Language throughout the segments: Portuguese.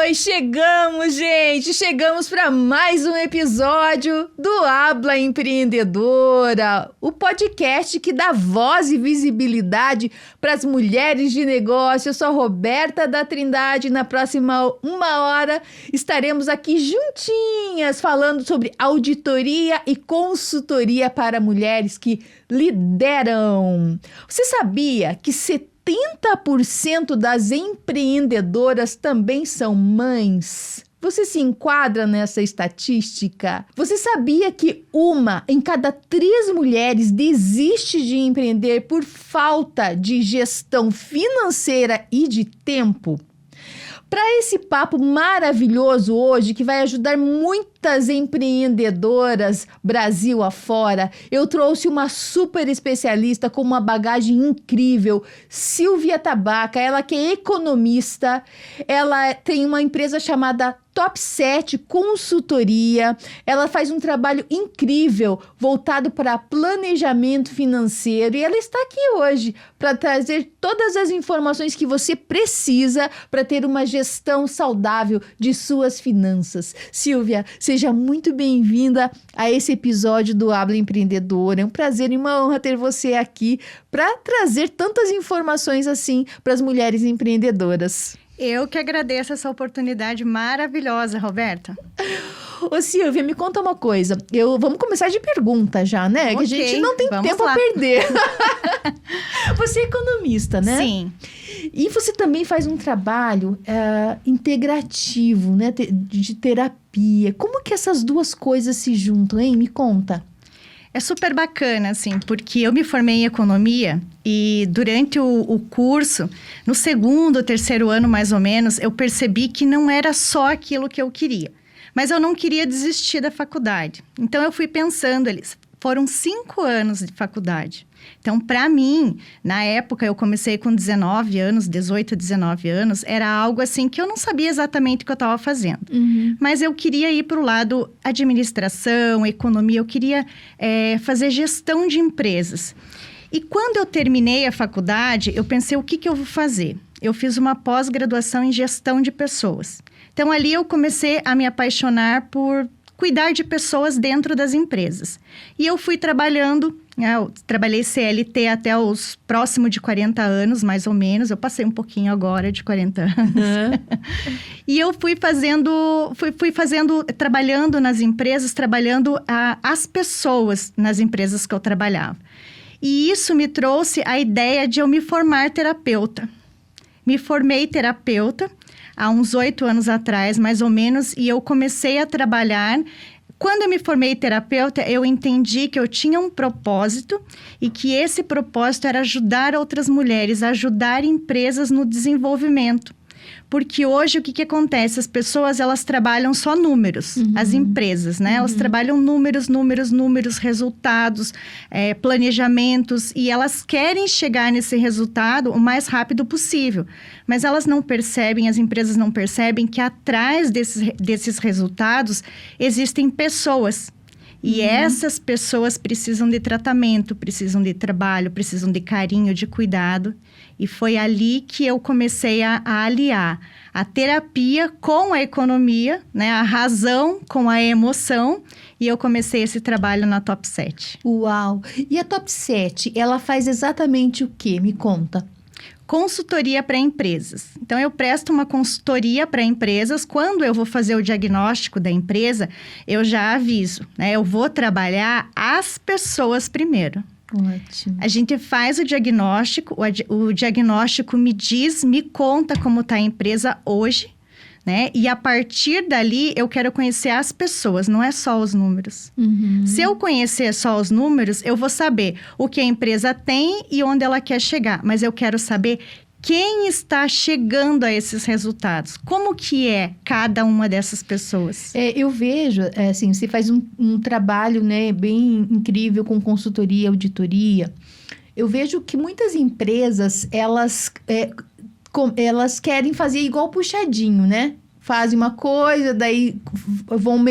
Nós chegamos, gente! Chegamos para mais um episódio do Habla Empreendedora, o podcast que dá voz e visibilidade para as mulheres de negócio. Eu sou a Roberta da Trindade e na próxima 1 hora estaremos aqui juntinhas falando sobre auditoria e consultoria para mulheres que lideram. Você sabia que 70% das empreendedoras também são mães? Você se enquadra nessa estatística? Você sabia que 1 em cada 3 mulheres desiste de empreender por falta de gestão financeira e de tempo? Para esse papo maravilhoso hoje, que vai ajudar muitas empreendedoras Brasil afora, eu trouxe uma super especialista com uma bagagem incrível, Silvia Tabaca. Ela que é economista, ela tem uma empresa chamada Top 7 Consultoria. Ela faz um trabalho incrível voltado para planejamento financeiro e ela está aqui hoje para trazer todas as informações que você precisa para ter uma gestão saudável de suas finanças. Silvia, seja muito bem-vinda a esse episódio do Habla Empreendedora. É um prazer e uma honra ter você aqui para trazer tantas informações assim para as mulheres empreendedoras. Eu que agradeço essa oportunidade maravilhosa, Roberta. Ô Silvia, me conta uma coisa. Vamos começar de pergunta já, né? Okay, que a gente não tem tempo a perder. Você é economista, né? Sim. E você também faz um trabalho integrativo, né? De terapia. Como que essas duas coisas se juntam, hein? Me conta. É super bacana, assim, porque eu me formei em economia e durante o curso, no 2º, 3º ano mais ou menos, eu percebi que não era só aquilo que eu queria. Mas eu não queria desistir da faculdade. Então, eu fui pensando, foram 5 anos de faculdade. Então, para mim, na época, eu comecei com 19 anos, 18, 19 anos, era algo assim que eu não sabia exatamente o que eu estava fazendo. Uhum. Mas eu queria ir para o lado administração, economia, eu queria fazer gestão de empresas. E quando eu terminei a faculdade, eu pensei, o que eu vou fazer? Eu fiz uma pós-graduação em gestão de pessoas. Então, ali eu comecei a me apaixonar por cuidar de pessoas dentro das empresas. E eu fui trabalhando, eu trabalhei CLT até os próximos de 40 anos, mais ou menos. Eu passei um pouquinho agora de 40 anos. Uhum. E eu fui trabalhando nas empresas, trabalhando as pessoas nas empresas que eu trabalhava. E isso me trouxe a ideia de eu me formar terapeuta. Me formei terapeuta há uns 8 anos atrás, mais ou menos, e eu comecei a trabalhar. Quando eu me formei terapeuta, eu entendi que eu tinha um propósito e que esse propósito era ajudar outras mulheres, ajudar empresas no desenvolvimento. Porque hoje, o que acontece? As pessoas, elas trabalham só números, as empresas, né? Elas trabalham números, resultados, planejamentos, e elas querem chegar nesse resultado o mais rápido possível. Mas elas não percebem, as empresas não percebem que atrás desses resultados existem pessoas. E essas pessoas precisam de tratamento, precisam de trabalho, precisam de carinho, de cuidado. E foi ali que eu comecei a aliar a terapia com a economia, né? A razão com a emoção. E eu comecei esse trabalho na Top 7. Uau! E a Top 7, ela faz exatamente o quê? Me conta. Consultoria para empresas. Então, eu presto uma consultoria para empresas. Quando eu vou fazer o diagnóstico da empresa, eu já aviso, né? Eu vou trabalhar as pessoas primeiro. Ótimo. A gente faz o diagnóstico, o diagnóstico me conta como está a empresa hoje, né? E a partir dali, eu quero conhecer as pessoas, não é só os números. Se eu conhecer só os números, eu vou saber o que a empresa tem e onde ela quer chegar. Mas eu quero saber quem está chegando a esses resultados. Como que é cada uma dessas pessoas? Eu vejo, assim, você faz um trabalho, né, bem incrível com consultoria, auditoria. Eu vejo que muitas empresas, elas querem fazer igual puxadinho, né? fazem uma coisa, daí vão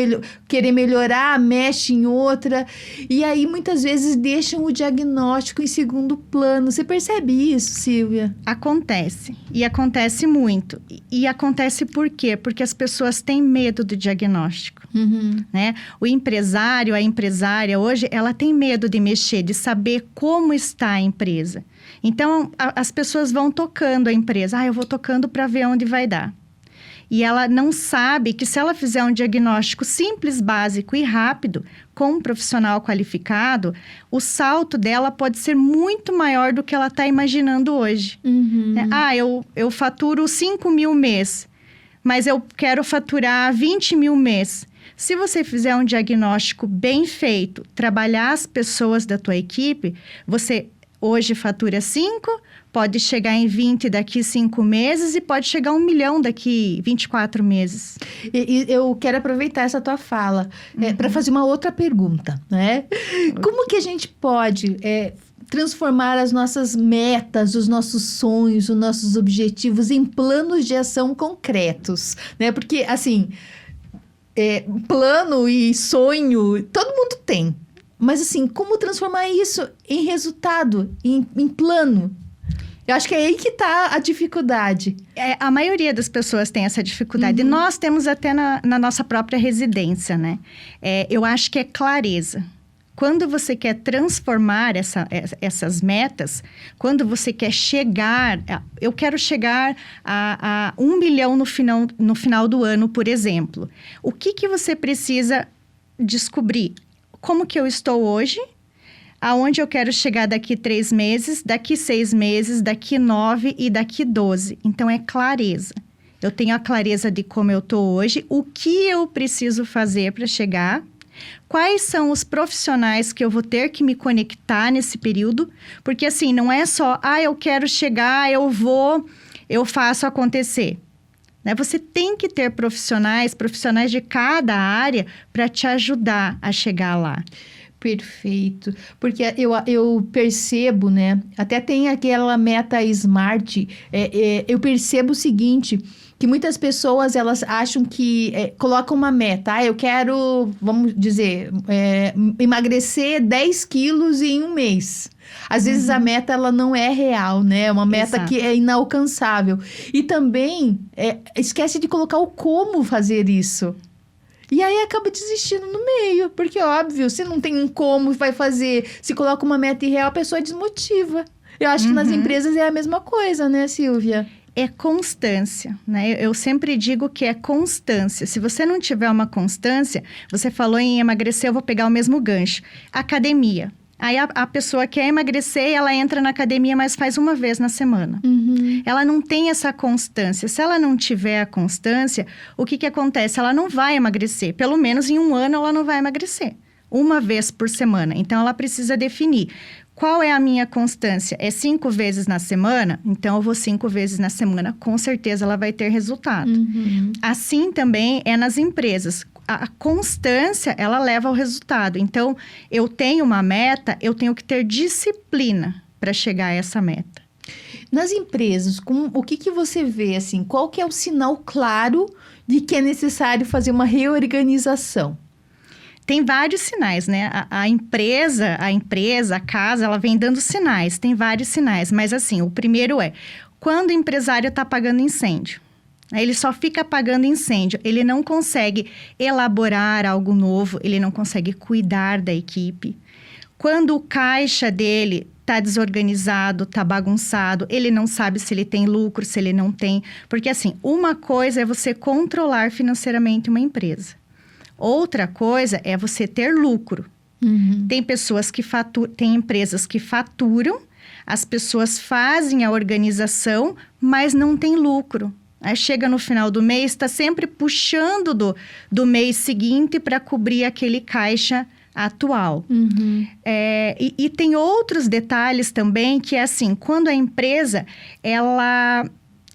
querer melhorar, mexem em outra. E aí, muitas vezes, deixam o diagnóstico em segundo plano. Você percebe isso, Silvia? Acontece. E acontece muito. E acontece por quê? Porque as pessoas têm medo do diagnóstico. Né? O empresário, a empresária, hoje, ela tem medo de mexer, de saber como está a empresa. Então, as pessoas vão tocando a empresa. Eu vou tocando para ver onde vai dar. E ela não sabe que se ela fizer um diagnóstico simples, básico e rápido, com um profissional qualificado, o salto dela pode ser muito maior do que ela está imaginando hoje. Eu faturo 5 mil mês, mas eu quero faturar 20 mil mês. Se você fizer um diagnóstico bem feito, trabalhar as pessoas da tua equipe, você hoje fatura 5, pode chegar em 20 daqui 5 meses e pode chegar a 1 milhão daqui 24 meses. E eu quero aproveitar essa tua fala para fazer uma outra pergunta, né? Como que a gente pode transformar as nossas metas, os nossos sonhos, os nossos objetivos em planos de ação concretos, né? Porque, assim, plano e sonho, todo mundo tem. Mas, assim, como transformar isso em resultado, em plano? Eu acho que é aí que está a dificuldade. A maioria das pessoas tem essa dificuldade. Nós temos até na nossa própria residência, né? Eu acho que é clareza. Quando você quer transformar essas metas, quando você quer chegar... Eu quero chegar a 1 milhão no final do ano, por exemplo. O que você precisa descobrir? Como que eu estou hoje, aonde eu quero chegar daqui 3 meses, daqui 6 meses, daqui 9 e daqui 12. Então, é clareza. Eu tenho a clareza de como eu estou hoje, o que eu preciso fazer para chegar, quais são os profissionais que eu vou ter que me conectar nesse período, porque assim, não é só, eu quero chegar, eu faço acontecer. Você tem que ter profissionais de cada área para te ajudar a chegar lá. Perfeito. Porque eu percebo, né? Até tem aquela meta SMART. Eu percebo o seguinte, que muitas pessoas, elas acham que... colocam uma meta. Eu quero, vamos dizer, emagrecer 10 quilos em 1 mês. Às vezes a meta, ela não é real, né? É uma meta Exato. que é inalcançável. E também, esquece de colocar o como fazer isso. E aí acaba desistindo no meio. Porque, óbvio, se não tem um como vai fazer, se coloca uma meta irreal, a pessoa desmotiva. Eu acho que nas empresas é a mesma coisa, né, Silvia? É constância, né? Eu sempre digo que é constância. Se você não tiver uma constância, você falou em emagrecer, eu vou pegar o mesmo gancho. Academia. Aí a pessoa quer emagrecer e ela entra na academia, mas faz 1 vez na semana. Ela não tem essa constância. Se ela não tiver a constância, o que acontece? Ela não vai emagrecer. Pelo menos em 1 ano ela não vai emagrecer. 1 vez por semana. Então, ela precisa definir. Qual é a minha constância? É 5 vezes na semana? Então, eu vou 5 vezes na semana. Com certeza, ela vai ter resultado. Assim também é nas empresas. A constância, ela leva ao resultado. Então, eu tenho uma meta, eu tenho que ter disciplina para chegar a essa meta. Nas empresas, o que você vê, assim? Qual que é o sinal claro de que é necessário fazer uma reorganização? Tem vários sinais, né? A empresa, a casa, ela vem dando sinais. Tem vários sinais. Mas, assim, o primeiro é... Quando o empresário está apagando incêndio. Ele só fica apagando incêndio. Ele não consegue elaborar algo novo. Ele não consegue cuidar da equipe. Quando o caixa dele está desorganizado, está bagunçado, ele não sabe se ele tem lucro, se ele não tem. Porque, assim, uma coisa é você controlar financeiramente uma empresa. Outra coisa é você ter lucro. Tem pessoas que tem empresas que faturam, as pessoas fazem a organização, mas não tem lucro. Aí chega no final do mês, está sempre puxando do mês seguinte para cobrir aquele caixa atual. E tem outros detalhes também, que é assim, quando a empresa, ela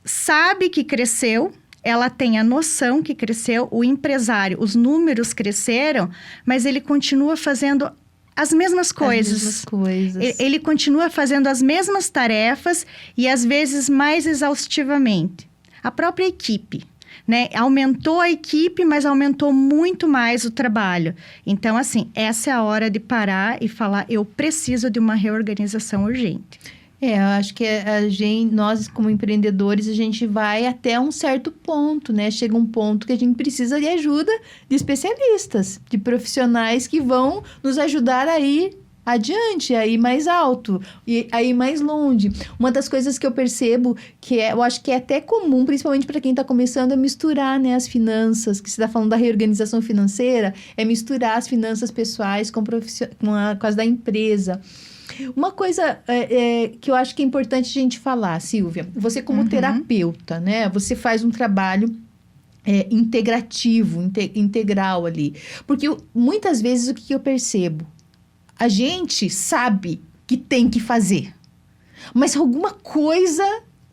sabe que cresceu, ela tem a noção que cresceu, o empresário, os números cresceram, mas ele continua fazendo as mesmas coisas. As mesmas coisas. Ele continua fazendo as mesmas tarefas e às vezes mais exaustivamente. A própria equipe. né? Aumentou a equipe, mas aumentou muito mais o trabalho. Então, assim, essa é a hora de parar e falar, eu preciso de uma reorganização urgente. Eu acho que nós como empreendedores, a gente vai até um certo ponto, né? Chega um ponto que a gente precisa de ajuda de especialistas, de profissionais que vão nos ajudar a ir adiante, a ir mais alto, e a ir mais longe. Uma das coisas que eu percebo eu acho que é até comum, principalmente para quem está começando, é misturar, né, as finanças, que você está falando da reorganização financeira, é misturar as finanças pessoais com as da empresa. Uma coisa que eu acho que é importante a gente falar, Silvia, você como terapeuta, né, você faz um trabalho integrativo, integral ali, porque muitas vezes o que eu percebo? A gente sabe que tem que fazer, mas alguma coisa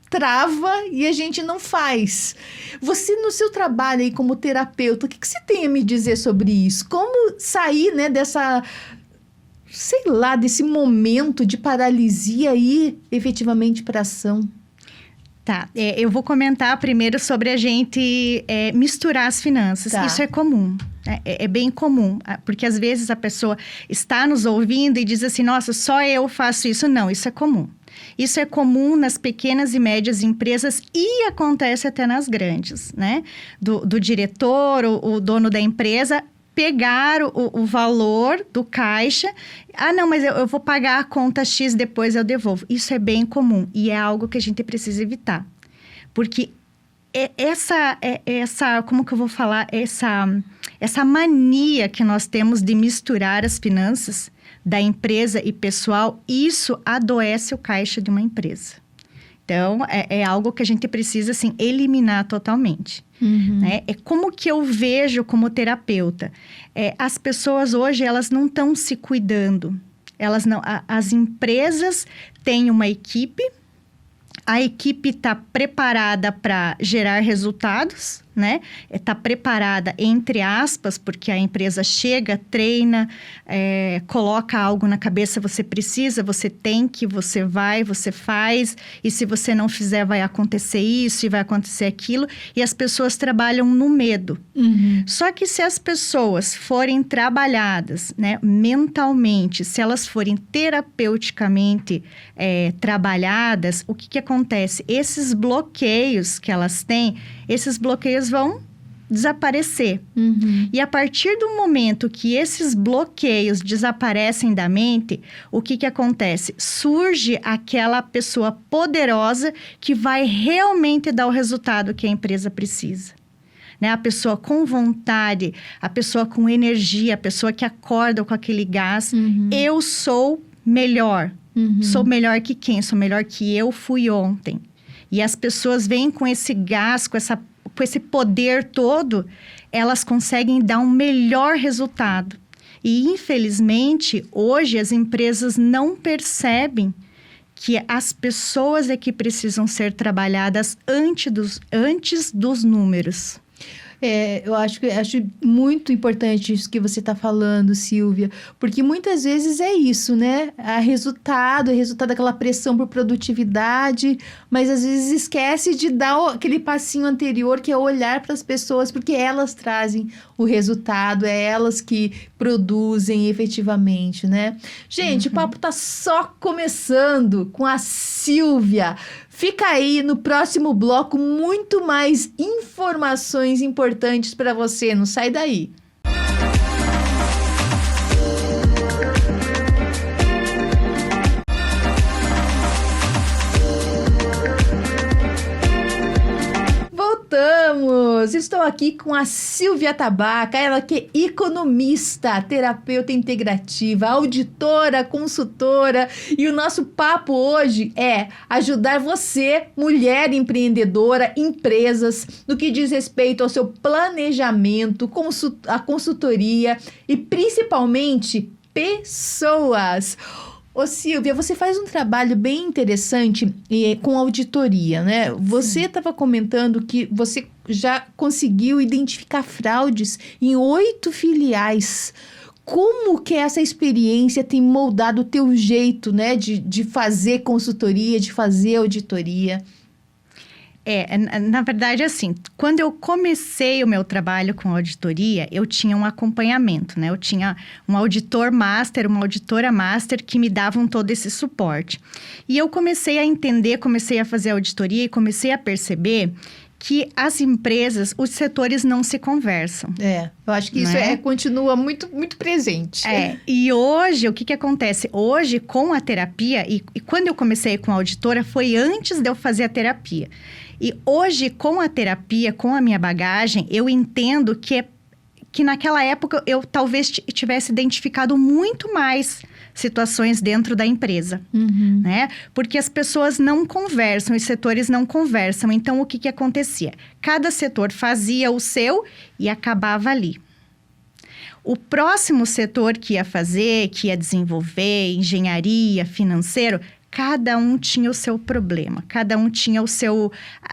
trava e a gente não faz. Você, no seu trabalho aí como terapeuta, o que você tem a me dizer sobre isso? Como sair, né, desse momento de paralisia e ir efetivamente para ação? Tá, eu vou comentar primeiro sobre a gente misturar as finanças. Tá. Isso é comum, é bem comum, porque às vezes a pessoa está nos ouvindo e diz assim, nossa, só eu faço isso. Não, isso é comum. Isso é comum nas pequenas e médias empresas e acontece até nas grandes, né? Do diretor, o dono da empresa, pegar o valor do caixa. Ah, não, mas eu vou pagar a conta X, depois eu devolvo. Isso é bem comum e é algo que a gente precisa evitar. Porque como que eu vou falar? Essa mania que nós temos de misturar as finanças da empresa e pessoal, isso adoece o caixa de uma empresa. Então, é algo que a gente precisa, assim, eliminar totalmente. Né? É como que eu vejo como terapeuta. As pessoas hoje, elas não estão se cuidando. As empresas têm uma equipe, a equipe está preparada para gerar resultados, né? Está preparada, entre aspas, porque a empresa chega, treina, coloca algo na cabeça, você precisa, você tem que, você vai, você faz, e se você não fizer, vai acontecer isso e vai acontecer aquilo, e as pessoas trabalham no medo. Só que se as pessoas forem trabalhadas, né, mentalmente, se elas forem terapeuticamente trabalhadas, o que acontece? Esses bloqueios que elas têm, esses bloqueios vão desaparecer. E a partir do momento que esses bloqueios desaparecem da mente, o que acontece? Surge aquela pessoa poderosa que vai realmente dar o resultado que a empresa precisa. Né? A pessoa com vontade, a pessoa com energia, a pessoa que acorda com aquele gás. Eu sou melhor. Sou melhor que quem? Sou melhor que eu fui ontem. E as pessoas vêm com esse gás, com esse poder todo, elas conseguem dar um melhor resultado. E, infelizmente, hoje as empresas não percebem que as pessoas é que precisam ser trabalhadas antes dos números. Eu acho muito importante isso que você está falando, Silvia, porque muitas vezes é isso, né? É resultado daquela pressão por produtividade, mas às vezes esquece de dar aquele passinho anterior, que é olhar para as pessoas, porque elas trazem o resultado, é elas que produzem efetivamente, né? Gente, o papo tá só começando com a Silvia. Fica aí no próximo bloco muito mais informações importantes para você. Não sai daí. Voltamos! Estou aqui com a Silvia Tabaca, ela que é economista, terapeuta integrativa, auditora, consultora, e o nosso papo hoje é ajudar você, mulher empreendedora, empresas, no que diz respeito ao seu planejamento, a consultoria e principalmente pessoas. Ô Silvia, você faz um trabalho bem interessante com auditoria, né? Você estava comentando que você já conseguiu identificar fraudes em 8 filiais. Como que essa experiência tem moldado o teu jeito, né? De fazer consultoria, de fazer auditoria? Na verdade, assim, quando eu comecei o meu trabalho com auditoria, eu tinha um acompanhamento, né? Eu tinha um auditor master, uma auditora master que me davam todo esse suporte. E eu comecei a entender, comecei a fazer auditoria e comecei a perceber que as empresas, os setores não se conversam. Eu acho que isso continua muito, muito presente. E hoje, o que acontece? Hoje, com a terapia, e quando eu comecei com a auditora, foi antes de eu fazer a terapia. E hoje, com a terapia, com a minha bagagem, eu entendo que naquela época eu talvez tivesse identificado muito mais situações dentro da empresa, né? Porque as pessoas não conversam, os setores não conversam. Então, o que acontecia? Cada setor fazia o seu e acabava ali. O próximo setor que ia fazer, que ia desenvolver, engenharia, financeiro, cada um tinha o seu problema, cada um tinha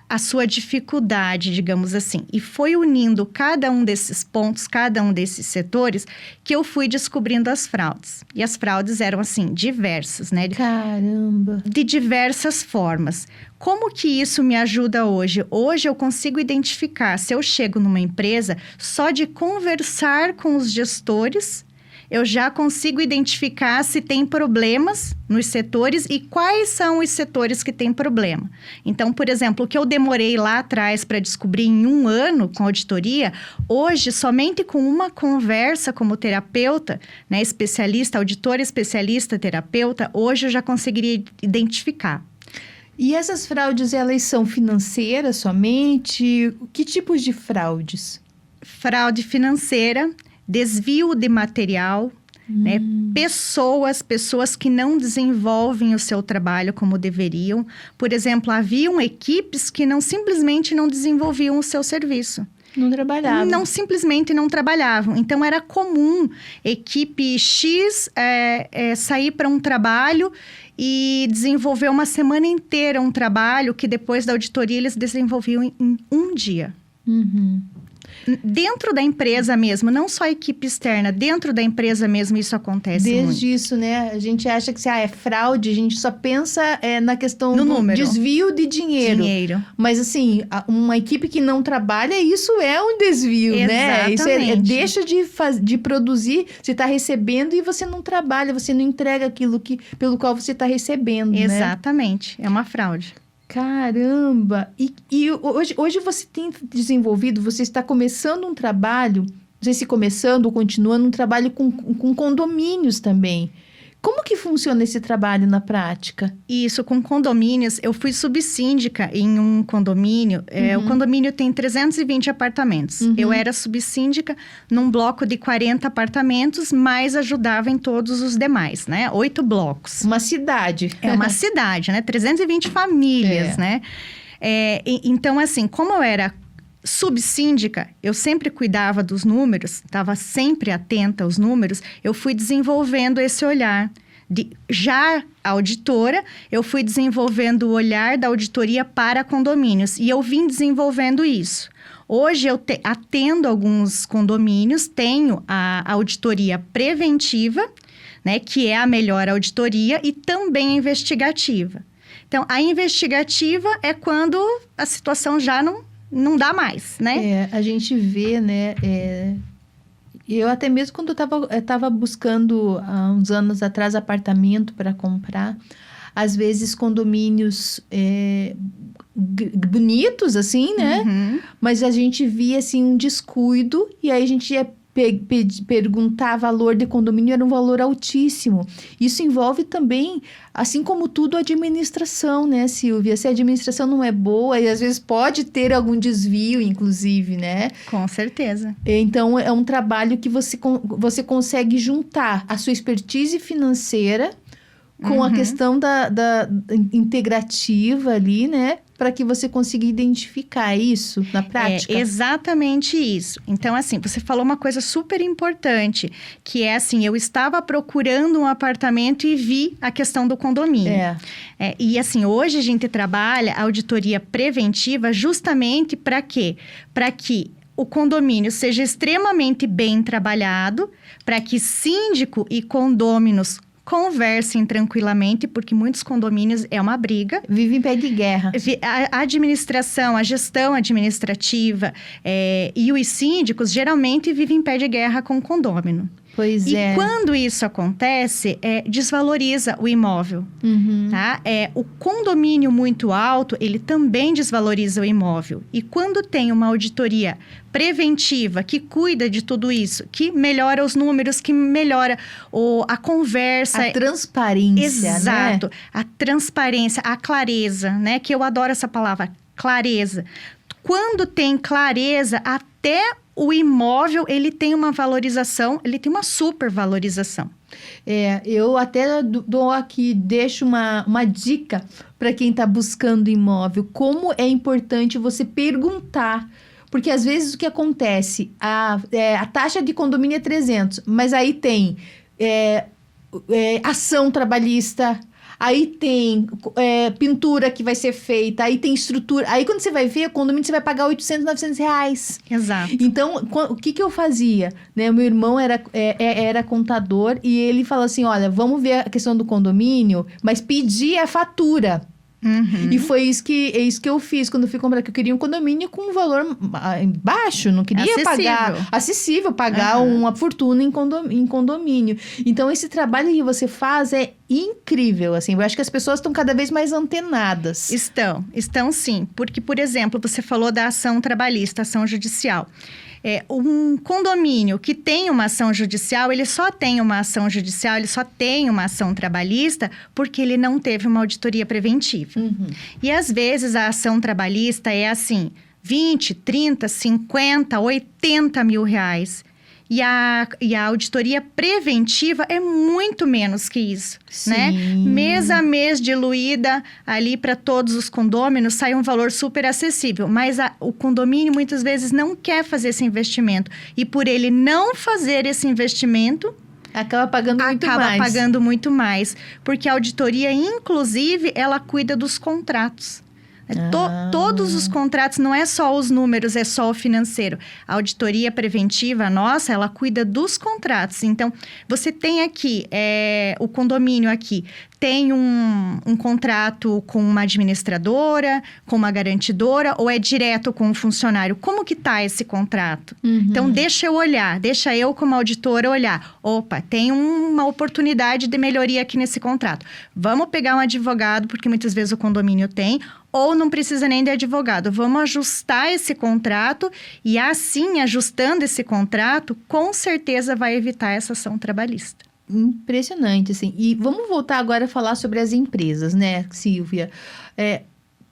a sua dificuldade, digamos assim. E foi unindo cada um desses pontos, cada um desses setores, que eu fui descobrindo as fraudes. E as fraudes eram, assim, diversas, né? Caramba! De diversas formas. Como que isso me ajuda hoje? Hoje eu consigo identificar, se eu chego numa empresa, só de conversar com os gestores, eu já consigo identificar se tem problemas nos setores e quais são os setores que têm problema. Então, por exemplo, o que eu demorei lá atrás para descobrir em 1 ano com auditoria, hoje, somente com uma conversa como terapeuta, né, especialista, auditor especialista, terapeuta, hoje eu já conseguiria identificar. E essas fraudes, elas são financeiras somente? Que tipos de fraudes? Fraude financeira, desvio de material, né? Pessoas que não desenvolvem o seu trabalho como deveriam. Por exemplo, haviam equipes que simplesmente não desenvolviam o seu serviço. Não trabalhavam. Simplesmente não trabalhavam. Então, era comum equipe X sair para um trabalho e desenvolver uma semana inteira um trabalho que depois da auditoria eles desenvolviam em 1 dia. Dentro da empresa mesmo, não só a equipe externa, dentro da empresa mesmo isso acontece Desde muito. isso, né? A gente acha que é fraude, a gente só pensa na questão do número. Desvio de dinheiro. Mas assim, uma equipe que não trabalha, isso é um desvio, né? Isso deixa de produzir, você está recebendo e você não trabalha, você não entrega aquilo pelo qual você está recebendo, Exatamente, é uma fraude. Caramba! E hoje você tem desenvolvido, você está começando um trabalho, não sei se começando ou continuando, um trabalho com condomínios também. Como que funciona esse trabalho na prática? Isso, com condomínios, eu fui subsíndica em um condomínio. O condomínio tem 320 apartamentos. Eu era subsíndica num bloco de 40 apartamentos, mas ajudava em todos os demais, né? 8 blocos. Uma cidade. É uma cidade, né? 320 famílias, né? Então, assim, como eu era subsíndica, eu sempre cuidava dos números, estava sempre atenta aos números, eu fui desenvolvendo esse olhar. Já auditora, eu fui desenvolvendo o olhar da auditoria para condomínios e eu vim desenvolvendo isso. Hoje eu atendo alguns condomínios, tenho a auditoria preventiva, né, que é a melhor auditoria, e também a investigativa. Então, a investigativa é quando a situação já não dá mais, né? A gente vê, né? Eu até mesmo quando eu estava buscando, há uns anos atrás, apartamento para comprar, às vezes condomínios bonitos, assim, né? Mas a gente via, assim, um descuido e aí a gente ia perguntar valor de condomínio, era um valor altíssimo. Isso envolve também, assim como tudo, a administração, né, Silvia? Se a administração não é boa, e às vezes pode ter algum desvio, inclusive, né? Com certeza. Então, é um trabalho que você consegue juntar a sua expertise financeira com a questão da integrativa ali, né? Para que você consiga identificar isso na prática. É exatamente isso. Então, assim, você falou uma coisa super importante, que é assim, eu estava procurando um apartamento e vi a questão do condomínio. E assim, hoje a gente trabalha a auditoria preventiva justamente para quê? Para que o condomínio seja extremamente bem trabalhado, para que síndico e condôminos conversem tranquilamente, porque muitos condomínios é uma briga. Vive em pé de guerra. A administração, a gestão administrativa e os síndicos geralmente vivem em pé de guerra com o condômino. Pois é. E quando isso acontece, desvaloriza o imóvel. Tá? O condomínio muito alto, ele também desvaloriza o imóvel. E quando tem uma auditoria preventiva que cuida de tudo isso, que melhora os números, que melhora a conversa. A transparência, exato, né? A transparência, a clareza, né? Que eu adoro essa palavra, clareza. Quando tem clareza, até o imóvel, ele tem uma valorização, ele tem uma supervalorização. Eu até dou aqui, deixo uma dica para quem está buscando imóvel. Como é importante você perguntar. Porque às vezes o que acontece, a taxa de condomínio é 300, mas aí tem ação trabalhista, aí tem pintura que vai ser feita, aí tem estrutura. Aí quando você vai ver, o condomínio você vai pagar 800, 900 reais. Exato. Então, o que eu fazia? Né? Meu irmão era contador e ele falou assim, olha, vamos ver a questão do condomínio, mas pedir a fatura. E foi isso que eu fiz quando eu fui comprar, que eu queria um condomínio com um valor baixo, não queria acessível, pagar uma fortuna em condomínio. Então, esse trabalho que você faz é incrível, assim, eu acho que as pessoas estão cada vez mais antenadas. Estão sim, porque, por exemplo, você falou da ação trabalhista, ação judicial. Um condomínio que tem uma ação judicial, ele só tem uma ação judicial, ele só tem uma ação trabalhista porque ele não teve uma auditoria preventiva. E às vezes a ação trabalhista é assim, 20, 30, 50, 80 mil reais. E a auditoria preventiva é muito menos que isso, né? Mês a mês diluída ali para todos os condôminos sai um valor super acessível. Mas o condomínio muitas vezes não quer fazer esse investimento. E por ele não fazer esse investimento... Acaba pagando muito mais. Porque a auditoria, inclusive, ela cuida dos contratos. Todos os contratos, não é só os números, é só o financeiro. A auditoria preventiva, nossa, ela cuida dos contratos. Então, você tem aqui, o condomínio aqui, tem um contrato com uma administradora, com uma garantidora, ou é direto com o funcionário? Como que tá esse contrato? Então, deixa eu como auditora olhar. Opa, tem uma oportunidade de melhoria aqui nesse contrato. Vamos pegar um advogado, porque muitas vezes o condomínio tem, ou não precisa nem de advogado. Vamos ajustar esse contrato e assim, ajustando esse contrato, com certeza vai evitar essa ação trabalhista. Impressionante, assim. E vamos voltar agora a falar sobre as empresas, né, Silvia?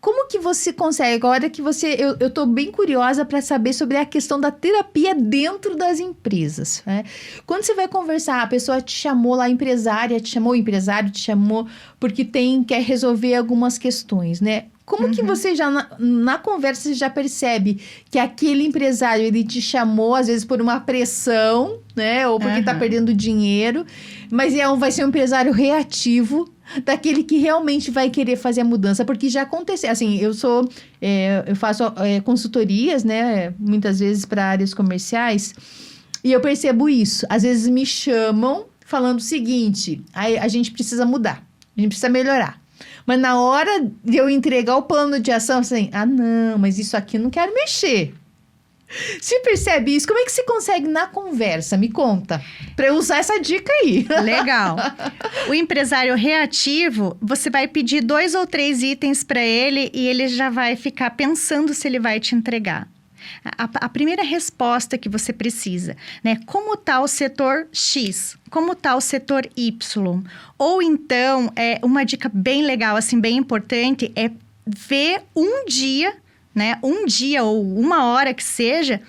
Como que você consegue, agora que eu tô bem curiosa para saber sobre a questão da terapia dentro das empresas, né? Quando você vai conversar, a pessoa te chamou lá, o empresário te chamou porque quer resolver algumas questões, né? Como que você já, na conversa, você já percebe que aquele empresário, ele te chamou, às vezes, por uma pressão, né? Ou porque tá perdendo dinheiro, mas vai ser um empresário reativo, daquele que realmente vai querer fazer a mudança, porque já aconteceu, assim, eu faço consultorias, né, muitas vezes para áreas comerciais, e eu percebo isso, às vezes me chamam falando o seguinte, a gente precisa mudar, a gente precisa melhorar, mas na hora de eu entregar o plano de ação, assim, não, mas isso aqui eu não quero mexer. Você percebe isso? Como é que você consegue na conversa? Me conta. Para eu usar essa dica aí. Legal. O empresário reativo, você vai pedir 2 ou 3 itens para ele e ele já vai ficar pensando se ele vai te entregar. A primeira resposta que você precisa, né? Como está o setor X? Como está o setor Y? Ou então, uma dica bem legal, assim, bem importante, é ver um dia, né? Um dia ou uma hora que seja,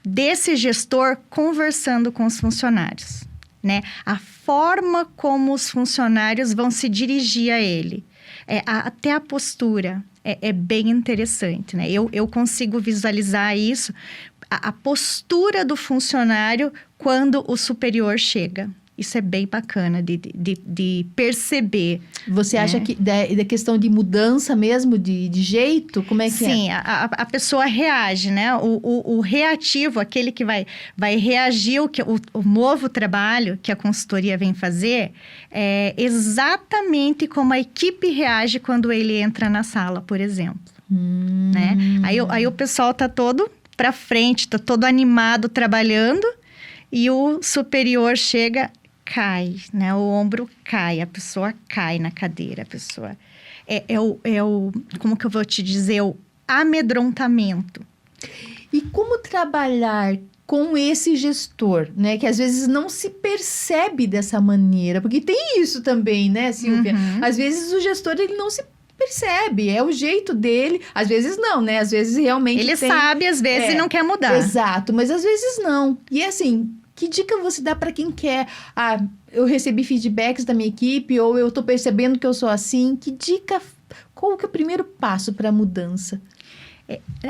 desse gestor conversando com os funcionários, né? A forma como os funcionários vão se dirigir a ele. Até a postura é bem interessante, né? Eu consigo visualizar isso, a postura do funcionário quando o superior chega. Isso é bem bacana de perceber. Você acha que da questão de mudança mesmo, de jeito, como é que Sim, a pessoa reage, né? O reativo, aquele que vai reagir o novo trabalho que a consultoria vem fazer, é exatamente como a equipe reage quando ele entra na sala, por exemplo. Né? Aí o pessoal tá todo para frente, tá todo animado trabalhando, e o superior chega, cai, né? O ombro cai, a pessoa cai na cadeira, a pessoa... como que eu vou te dizer? O amedrontamento. E como trabalhar com esse gestor, né? Que às vezes não se percebe dessa maneira, porque tem isso também, né, Silvia? Às vezes o gestor, ele não se percebe, é o jeito dele, às vezes não, né? Às vezes realmente ele sabe, às vezes, e não quer mudar. Exato, mas às vezes não. E assim, que dica você dá para quem quer? Eu recebi feedbacks da minha equipe, ou eu tô percebendo que eu sou assim. Que dica, qual que é o primeiro passo para a mudança?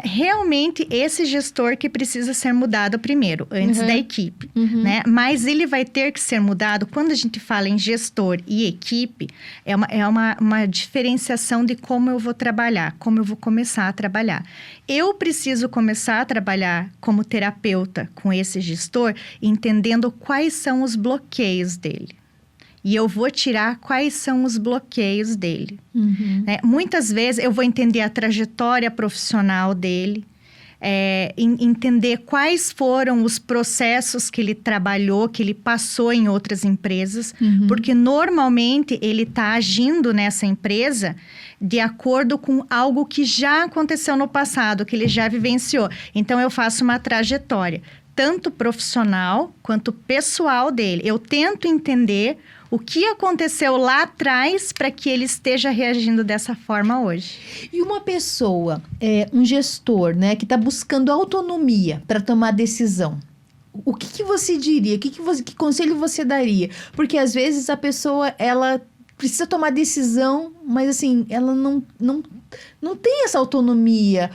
Realmente, esse gestor que precisa ser mudado primeiro, antes da equipe, né? Mas ele vai ter que ser mudado, quando a gente fala em gestor e equipe, é uma diferenciação de como eu vou trabalhar, como eu vou começar a trabalhar. Eu preciso começar a trabalhar como terapeuta com esse gestor, entendendo quais são os bloqueios dele. E eu vou tirar quais são os bloqueios dele. Né? Muitas vezes eu vou entender a trajetória profissional dele, entender quais foram os processos que ele trabalhou, que ele passou em outras empresas, porque normalmente ele está agindo nessa empresa de acordo com algo que já aconteceu no passado, que ele já vivenciou. Então, eu faço uma trajetória, tanto profissional quanto pessoal dele. Eu tento entender o que aconteceu lá atrás para que ele esteja reagindo dessa forma hoje. E uma pessoa, um gestor, né, que está buscando autonomia para tomar decisão, o que você diria? Que conselho você daria? Porque às vezes a pessoa, ela precisa tomar decisão, mas assim, ela não tem essa autonomia.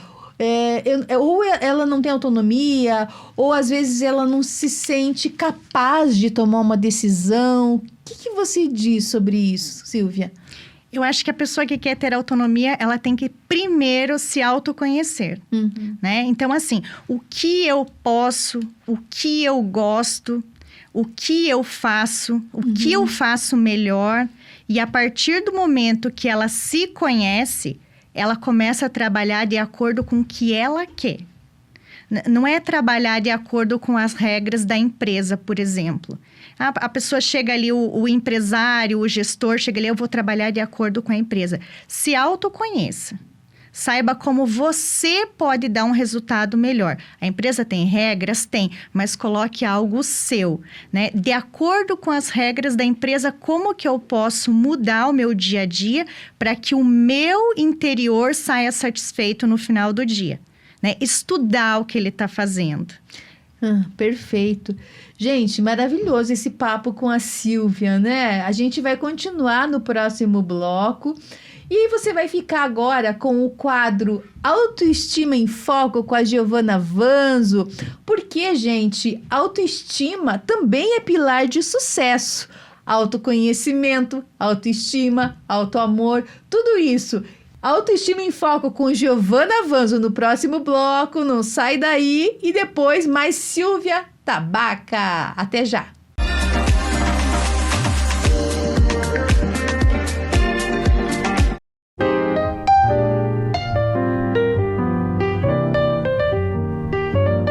Ou ela não tem autonomia, ou às vezes ela não se sente capaz de tomar uma decisão. O que você diz sobre isso, Silvia? Eu acho que a pessoa que quer ter autonomia, ela tem que primeiro se autoconhecer, né? Então, assim, o que eu posso, o que eu gosto, o que eu faço, o que eu faço melhor. E a partir do momento que ela se conhece, ela começa a trabalhar de acordo com o que ela quer. Não é trabalhar de acordo com as regras da empresa, por exemplo. A pessoa chega ali, o empresário, o gestor chega ali, eu vou trabalhar de acordo com a empresa. Se autoconheça. Saiba como você pode dar um resultado melhor. A empresa tem regras? Tem, mas coloque algo seu, né? De acordo com as regras da empresa, como que eu posso mudar o meu dia a dia para que o meu interior saia satisfeito no final do dia, né? Estudar o que ele está fazendo. Perfeito. Gente, maravilhoso esse papo com a Silvia, né? A gente vai continuar no próximo bloco. E aí você vai ficar agora com o quadro Autoestima em Foco com a Giovana Vanzo. Porque, gente, autoestima também é pilar de sucesso. Autoconhecimento, autoestima, autoamor, tudo isso. Autoestima em Foco com Giovana Vanzo no próximo bloco. Não sai daí. E depois mais Silvia Tabaca. Até já!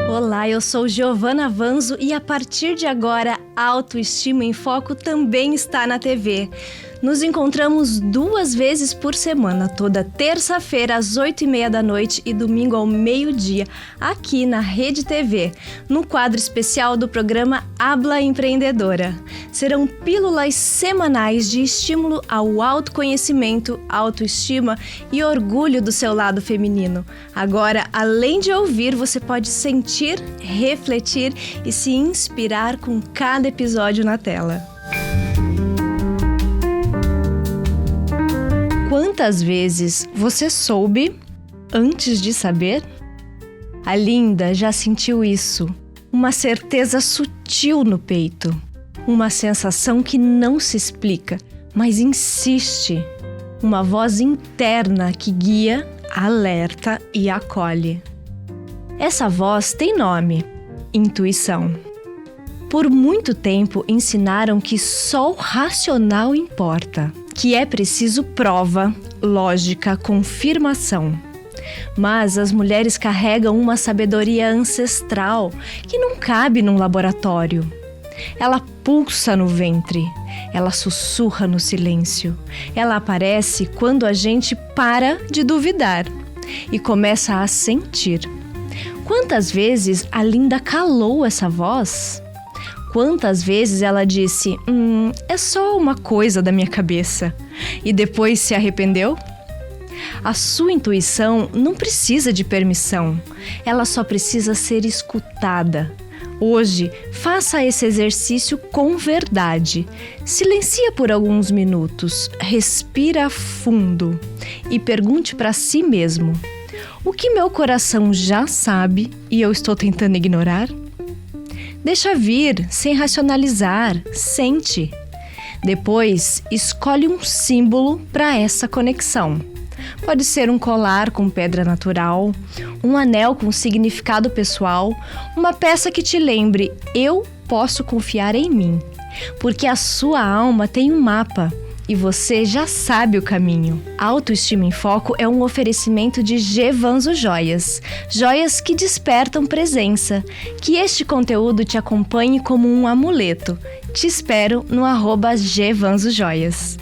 Olá, eu sou Giovana Vanzo e a partir de agora, Autoestima em Foco também está na TV. Nos encontramos 2 vezes por semana, toda terça-feira às 8h30 da noite e domingo ao meio-dia, aqui na Rede TV, no quadro especial do programa Habla Empreendedora. Serão pílulas semanais de estímulo ao autoconhecimento, autoestima e orgulho do seu lado feminino. Agora, além de ouvir, você pode sentir, refletir e se inspirar com cada episódio na tela. Quantas vezes você soube antes de saber? A Linda já sentiu isso, uma certeza sutil no peito. Uma sensação que não se explica, mas insiste. Uma voz interna que guia, alerta e acolhe. Essa voz tem nome: intuição. Por muito tempo ensinaram que só o racional importa, que é preciso prova, lógica, confirmação. Mas as mulheres carregam uma sabedoria ancestral que não cabe num laboratório. Ela pulsa no ventre, ela sussurra no silêncio, ela aparece quando a gente para de duvidar e começa a sentir. Quantas vezes a Linda calou essa voz? Quantas vezes ela disse, é só uma coisa da minha cabeça, e depois se arrependeu? A sua intuição não precisa de permissão, ela só precisa ser escutada. Hoje, faça esse exercício com verdade. Silencia por alguns minutos, respira fundo e pergunte para si mesmo: o que meu coração já sabe e eu estou tentando ignorar? Deixa vir, sem racionalizar, sente. Depois, escolhe um símbolo para essa conexão. Pode ser um colar com pedra natural, um anel com significado pessoal, uma peça que te lembre: eu posso confiar em mim, porque a sua alma tem um mapa e você já sabe o caminho. Autoestima em Foco é um oferecimento de Gevanzo Joias, joias que despertam presença. Que este conteúdo te acompanhe como um amuleto. Te espero no @GevanzoJoias.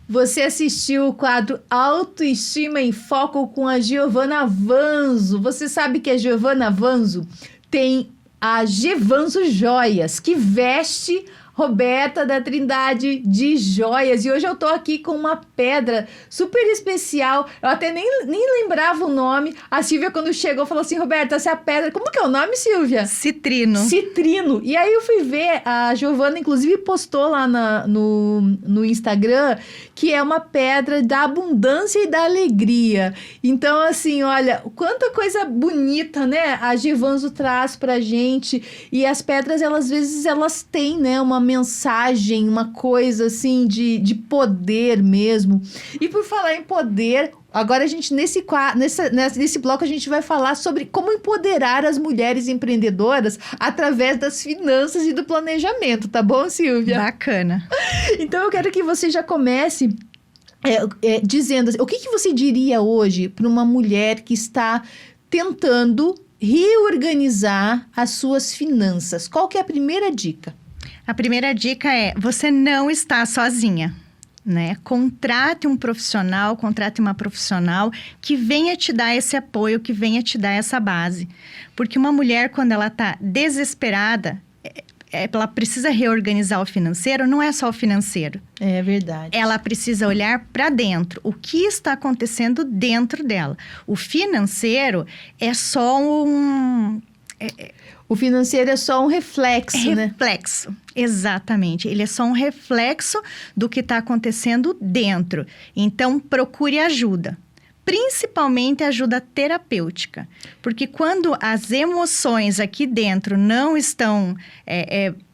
Você assistiu o quadro Autoestima em Foco com a Giovana Vanzo. Você sabe que a Giovana Vanzo tem a Gevanzo Joias, que veste Roberta da Trindade de joias. E hoje eu tô aqui com uma pedra super especial. Eu até nem lembrava o nome. A Silvia, quando chegou, falou assim: Roberta, essa é a pedra. Como que é o nome, Silvia? Citrino. Citrino. E aí eu fui ver, a Giovana, inclusive, postou lá no Instagram que é uma pedra da abundância e da alegria. Então, assim, olha, quanta coisa bonita, né? A Gevanzo traz pra gente. E as pedras, às vezes, elas têm, né, uma mensagem, uma coisa assim de poder mesmo. E por falar em poder, agora a gente nesse bloco a gente vai falar sobre como empoderar as mulheres empreendedoras através das finanças e do planejamento, tá bom, Silvia? Bacana. Então eu quero que você já comece dizendo assim, o que você diria hoje para uma mulher que está tentando reorganizar as suas finanças? Qual que é a primeira dica? A primeira dica é: você não está sozinha, né? Contrate um profissional, contrate uma profissional que venha te dar esse apoio, que venha te dar essa base. Porque uma mulher, quando ela está desesperada, ela precisa reorganizar o financeiro, não é só o financeiro. É verdade. Ela precisa olhar para dentro, o que está acontecendo dentro dela. O financeiro é só O financeiro é só um reflexo, né? Reflexo, exatamente. Ele é só um reflexo do que está acontecendo dentro. Então, procure ajuda. Principalmente ajuda terapêutica. Porque quando as emoções aqui dentro não estão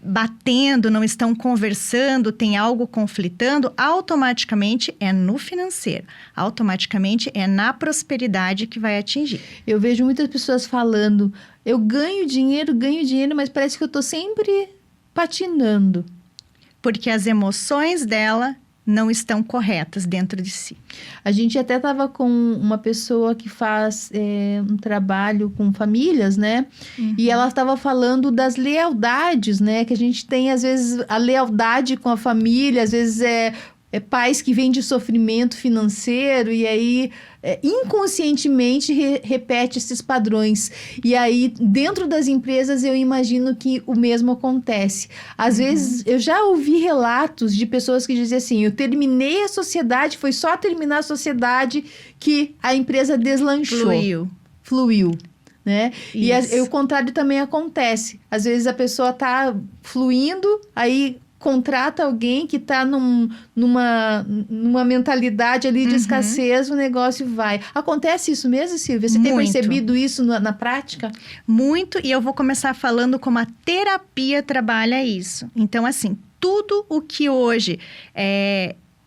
batendo, não estão conversando, tem algo conflitando, automaticamente é no financeiro. Automaticamente é na prosperidade que vai atingir. Eu vejo muitas pessoas falando: eu ganho dinheiro, mas parece que eu tô sempre patinando. Porque as emoções dela não estão corretas dentro de si. A gente até estava com uma pessoa que faz um trabalho com famílias, né? Uhum. E ela estava falando das lealdades, né? Que a gente tem, às vezes, a lealdade com a família, às vezes pais que vêm de sofrimento financeiro e aí inconscientemente repete esses padrões. E aí, dentro das empresas, eu imagino que o mesmo acontece. Às vezes, eu já ouvi relatos de pessoas que dizem assim: eu terminei a sociedade, foi só terminar a sociedade que a empresa deslanchou. Fluiu. Né? E o contrário também acontece. Às vezes a pessoa tá fluindo, aí contrata alguém que está numa mentalidade ali de escassez, o negócio vai. Acontece isso mesmo, Silvia? Você tem Muito. percebido isso na prática? Muito, e eu vou começar falando como a terapia trabalha isso. Então, assim, tudo o que hoje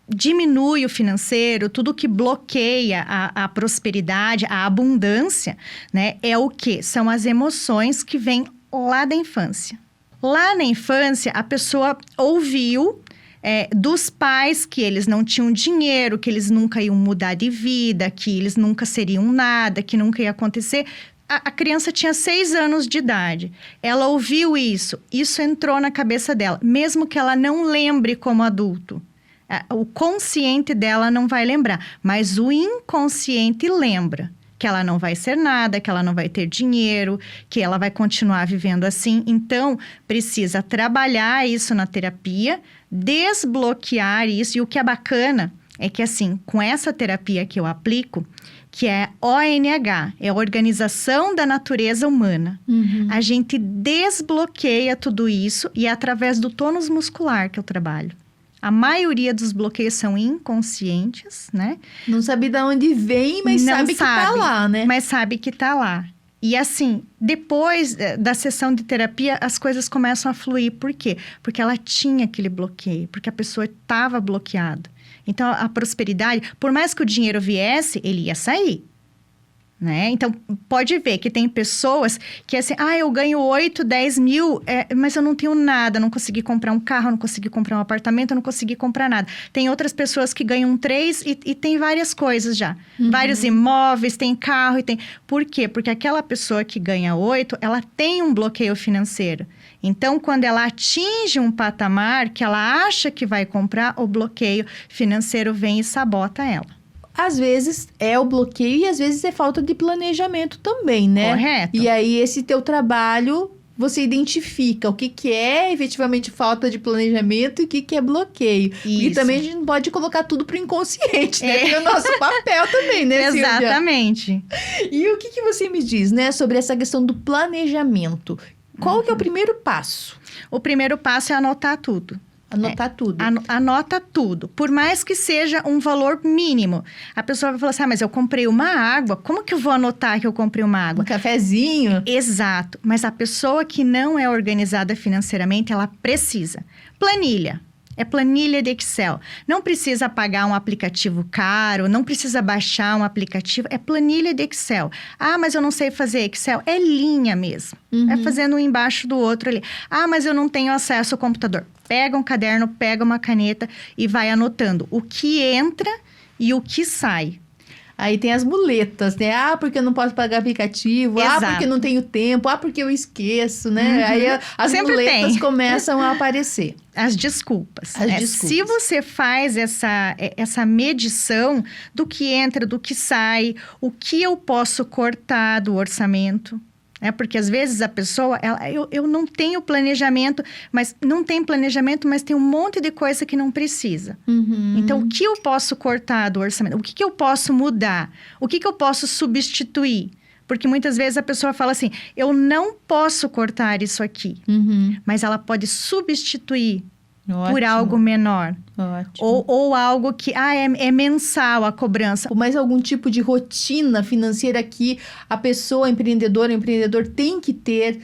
diminui o financeiro, tudo que bloqueia a prosperidade, a abundância, né? É o quê? São as emoções que vêm lá da infância. Lá na infância, a pessoa ouviu dos pais que eles não tinham dinheiro, que eles nunca iam mudar de vida, que eles nunca seriam nada, que nunca ia acontecer. A criança tinha 6 anos de idade. Ela ouviu isso entrou na cabeça dela, mesmo que ela não lembre como adulto. O consciente dela não vai lembrar, mas o inconsciente lembra. Que ela não vai ser nada, que ela não vai ter dinheiro, que ela vai continuar vivendo assim. Então, precisa trabalhar isso na terapia, desbloquear isso. E o que é bacana é que, assim, com essa terapia que eu aplico, que é ONH, é a Organização da Natureza Humana, a gente desbloqueia tudo isso e é através do tônus muscular que eu trabalho. A maioria dos bloqueios são inconscientes, né? Não sabe de onde vem, mas sabe que tá lá, né? Mas sabe que tá lá. E assim, depois da sessão de terapia, as coisas começam a fluir. Por quê? Porque ela tinha aquele bloqueio, porque a pessoa estava bloqueada. Então, a prosperidade, por mais que o dinheiro viesse, ele ia sair. Né? Então, pode ver que tem pessoas que assim, eu ganho 8, 10 mil, mas eu não tenho nada, não consegui comprar um carro, não consegui comprar um apartamento, não consegui comprar nada. Tem outras pessoas que ganham 3 e tem várias coisas já. Vários imóveis, tem carro e tem... Por quê? Porque aquela pessoa que ganha 8, ela tem um bloqueio financeiro. Então, quando ela atinge um patamar que ela acha que vai comprar, o bloqueio financeiro vem e sabota ela. Às vezes é o bloqueio e às vezes é falta de planejamento também, né? Correto. E aí, esse teu trabalho, você identifica o que é efetivamente falta de planejamento e o que é bloqueio. E também a gente não pode colocar tudo pro inconsciente, né? É o nosso papel também, né, Silvia? Exatamente. E o que você me diz, né, sobre essa questão do planejamento? Qual que é o primeiro passo? O primeiro passo é anotar tudo. Anotar tudo. Anota tudo. Por mais que seja um valor mínimo. A pessoa vai falar assim, mas eu comprei uma água. Como que eu vou anotar que eu comprei uma água? Um cafezinho. Exato. Mas a pessoa que não é organizada financeiramente, ela precisa. Planilha. É planilha de Excel. Não precisa pagar um aplicativo caro, não precisa baixar um aplicativo. É planilha de Excel. Mas eu não sei fazer Excel. É linha mesmo. É fazendo um embaixo do outro ali. Mas eu não tenho acesso ao computador. Pega um caderno, pega uma caneta e vai anotando o que entra e o que sai. Aí tem as muletas, né? Porque eu não posso pagar aplicativo. Exato. Porque eu não tenho tempo. porque eu esqueço, né? Aí as Sempre muletas tem. começam a aparecer. As desculpas. Desculpas. Se você faz essa medição do que entra, do que sai, o que eu posso cortar do orçamento... Porque às vezes a pessoa, eu não tenho planejamento, mas não tem planejamento, mas tem um monte de coisa que não precisa. Então, o que eu posso cortar do orçamento? O que eu posso mudar? O que eu posso substituir? Porque muitas vezes a pessoa fala assim, eu não posso cortar isso aqui, mas ela pode substituir. Ótimo. Por algo menor. Ótimo. Ou algo que é mensal a cobrança. Mais algum tipo de rotina financeira que a pessoa empreendedora, o empreendedor tem que ter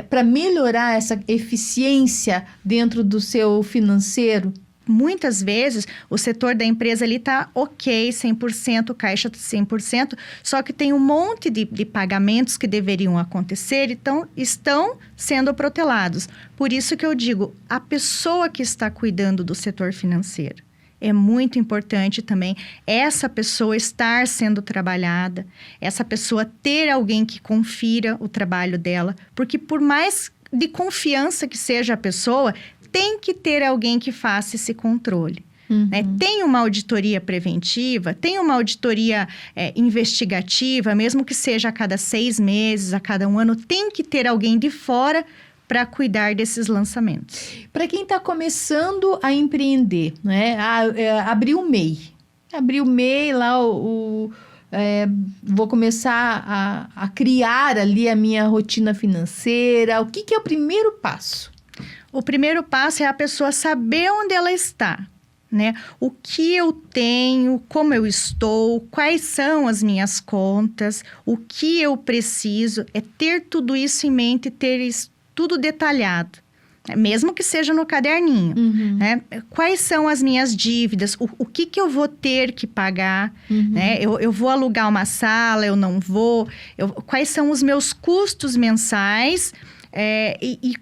para melhorar essa eficiência dentro do seu financeiro? Muitas vezes, o setor da empresa ali está ok, 100%, caixa 100%, só que tem um monte de pagamentos que deveriam acontecer, então estão sendo protelados. Por isso que eu digo, a pessoa que está cuidando do setor financeiro, é muito importante também essa pessoa estar sendo trabalhada, essa pessoa ter alguém que confira o trabalho dela, porque por mais de confiança que seja a pessoa, tem que ter alguém que faça esse controle. Né? Tem uma auditoria preventiva, tem uma auditoria investigativa, mesmo que seja a cada 6 meses, a cada 1 ano, tem que ter alguém de fora para cuidar desses lançamentos. Para quem está começando a empreender, né? Abrir o MEI. Abrir o MEI lá, vou começar a criar ali a minha rotina financeira. O que é o primeiro passo? O primeiro passo é a pessoa saber onde ela está, né? O que eu tenho, como eu estou, quais são as minhas contas, o que eu preciso, é ter tudo isso em mente, ter isso tudo detalhado. Mesmo que seja no caderninho, né? Quais são as minhas dívidas? O que eu vou ter que pagar? Né? Eu vou alugar uma sala, eu não vou? Quais são os meus custos mensais? E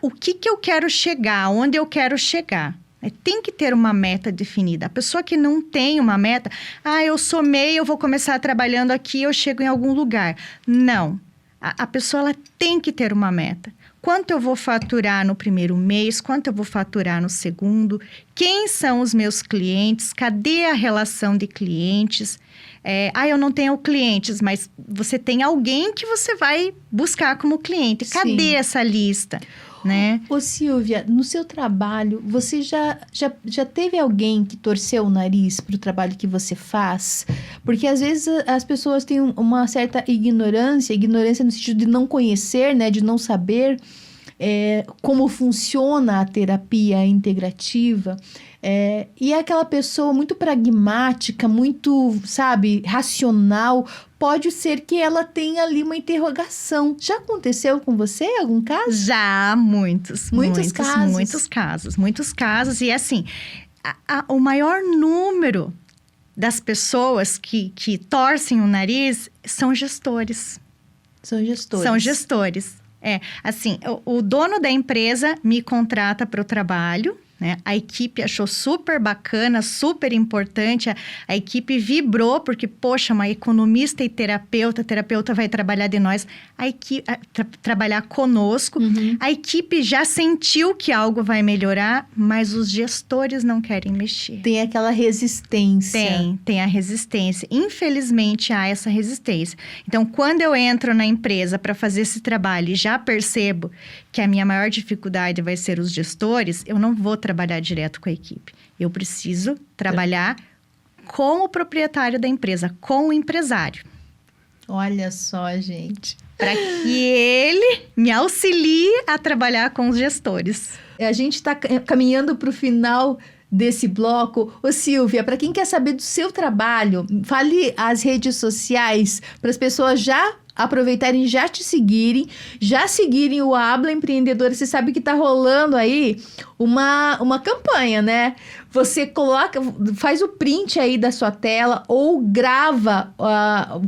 o que eu quero chegar? Onde eu quero chegar? Tem que ter uma meta definida. A pessoa que não tem uma meta... eu sou MEI, eu vou começar trabalhando aqui, eu chego em algum lugar. Não. A pessoa ela tem que ter uma meta. Quanto eu vou faturar no primeiro mês? Quanto eu vou faturar no segundo? Quem são os meus clientes? Cadê a relação de clientes? Eu não tenho clientes, mas você tem alguém que você vai buscar como cliente. Cadê Sim. essa lista? Né? Ô Silvia, no seu trabalho, você já teve alguém que torceu o nariz para o trabalho que você faz? Porque às vezes as pessoas têm uma certa ignorância no sentido de não conhecer, né, de não saber como funciona a terapia integrativa. E é aquela pessoa muito pragmática, muito, sabe, racional. Pode ser que ela tenha ali uma interrogação. Já aconteceu com você algum caso? Já, muitos casos. E assim, o maior número das pessoas que torcem o nariz são gestores. São gestores. Assim, o dono da empresa me contrata para o trabalho, né? A equipe achou super bacana, super importante. A equipe vibrou, porque, poxa, uma economista e terapeuta vai trabalhar de nós, trabalhar conosco. A equipe já sentiu que algo vai melhorar, mas os gestores não querem mexer. Tem aquela resistência. Tem a resistência. Infelizmente, há essa resistência. Então, quando eu entro na empresa para fazer esse trabalho e já percebo que a minha maior dificuldade vai ser os gestores, eu não vou trabalhar direto com a equipe. Eu preciso trabalhar com o proprietário da empresa, com o empresário. Olha só, gente. Para que ele me auxilie a trabalhar com os gestores. A gente está caminhando para o final desse bloco. Ô Silvia, para quem quer saber do seu trabalho, fale as redes sociais para as pessoas já aproveitarem, já te seguirem, já seguirem o Habla Empreendedora. Você sabe que tá rolando aí uma campanha, né? Você faz o print aí da sua tela ou grava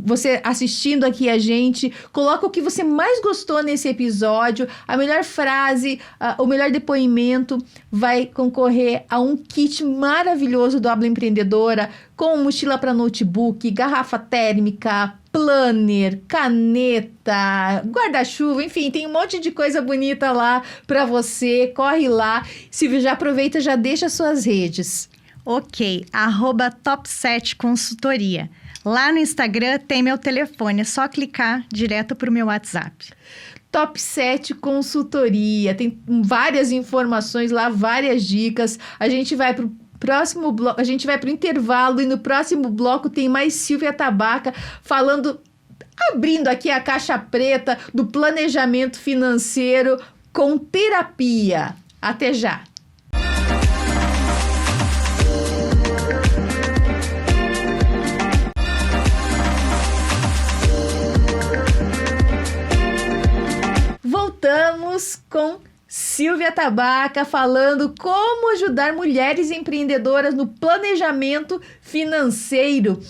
você assistindo aqui a gente, coloca o que você mais gostou nesse episódio, a melhor frase, o melhor depoimento, vai concorrer a um kit maravilhoso do Habla Empreendedora, com mochila para notebook, garrafa térmica, planner, caneta, guarda-chuva, enfim, tem um monte de coisa bonita lá para você. Corre lá. Silvia, já aproveita, já deixa suas redes. Ok, @top7 consultoria. Lá no Instagram tem meu telefone, é só clicar direto pro meu WhatsApp. Top 7 Consultoria, tem várias informações lá, várias dicas. A gente vai pro próximo bloco, a gente vai para o intervalo e no próximo bloco tem mais Silvia Tabaca falando, abrindo aqui a caixa preta do planejamento financeiro com terapia. Até já! Voltamos com Silvia Tabaca falando como ajudar mulheres empreendedoras no planejamento financeiro.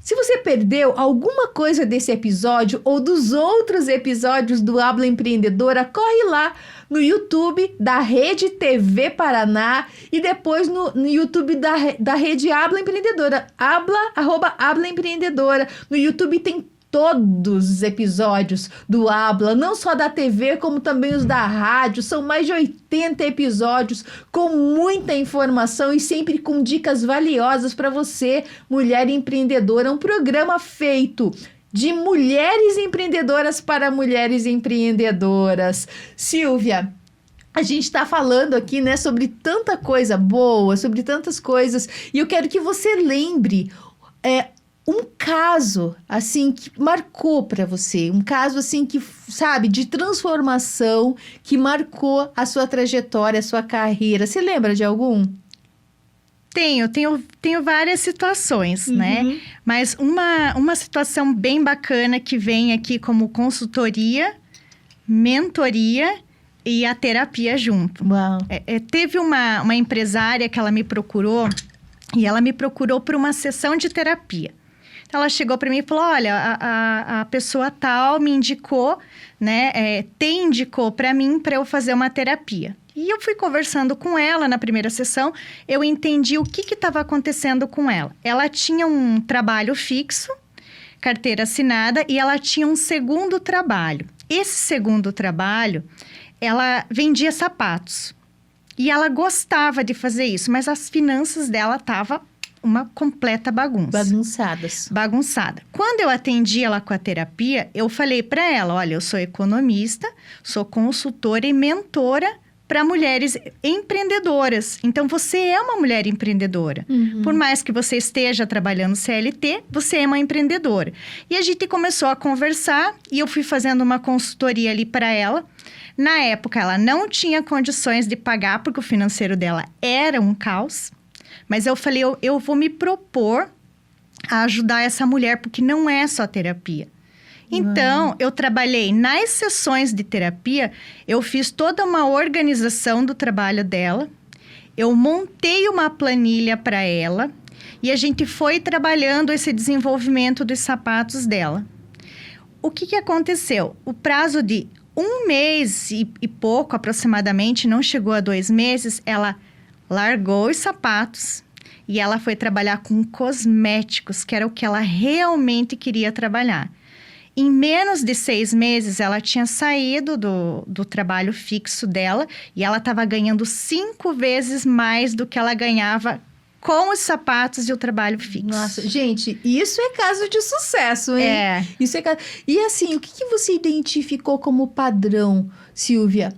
Se você perdeu alguma coisa desse episódio ou dos outros episódios do Habla Empreendedora, corre lá no YouTube da Rede TV Paraná e depois no YouTube da Rede Habla Empreendedora, @Habla Empreendedora. No YouTube tem todos os episódios do Habla, não só da TV, como também os da rádio. São mais de 80 episódios com muita informação e sempre com dicas valiosas para você, mulher empreendedora. Um programa feito de mulheres empreendedoras para mulheres empreendedoras. Silvia, a gente está falando aqui, né, sobre tanta coisa boa, sobre tantas coisas, e eu quero que você lembre um caso, assim, que marcou para você, um caso, assim, que, sabe, de transformação, que marcou a sua trajetória, a sua carreira. Você lembra de algum? Tenho várias situações, né? Mas uma situação bem bacana que vem aqui como consultoria, mentoria e a terapia junto. Uau. Teve uma empresária que ela me procurou, e ela me procurou por uma sessão de terapia. Ela chegou para mim e falou, olha, a pessoa tal me indicou, né, indicou para mim para eu fazer uma terapia. E eu fui conversando com ela na primeira sessão, eu entendi o que estava acontecendo com ela. Ela tinha um trabalho fixo, carteira assinada, e ela tinha um segundo trabalho. Esse segundo trabalho, ela vendia sapatos. E ela gostava de fazer isso, mas as finanças dela estavam uma completa bagunça. Bagunçada. Quando eu atendi ela com a terapia, eu falei para ela, olha, eu sou economista, sou consultora e mentora para mulheres empreendedoras. Então, você é uma mulher empreendedora. Por mais que você esteja trabalhando CLT, você é uma empreendedora. E a gente começou a conversar e eu fui fazendo uma consultoria ali para ela. Na época, ela não tinha condições de pagar, porque o financeiro dela era um caos. Mas eu falei, eu vou me propor a ajudar essa mulher, porque não é só terapia. Então, eu trabalhei nas sessões de terapia, eu fiz toda uma organização do trabalho dela, eu montei uma planilha para ela e a gente foi trabalhando esse desenvolvimento dos sapatos dela. O que aconteceu? O prazo de 1 mês e pouco, aproximadamente, não chegou a 2 meses, ela largou os sapatos e ela foi trabalhar com cosméticos, que era o que ela realmente queria trabalhar. Em menos de 6 meses, ela tinha saído do trabalho fixo dela e ela estava ganhando 5 vezes mais do que ela ganhava com os sapatos e o trabalho fixo. Nossa, gente, isso é caso de sucesso, hein? Isso é caso... E assim, o que você identificou como padrão, Silvia?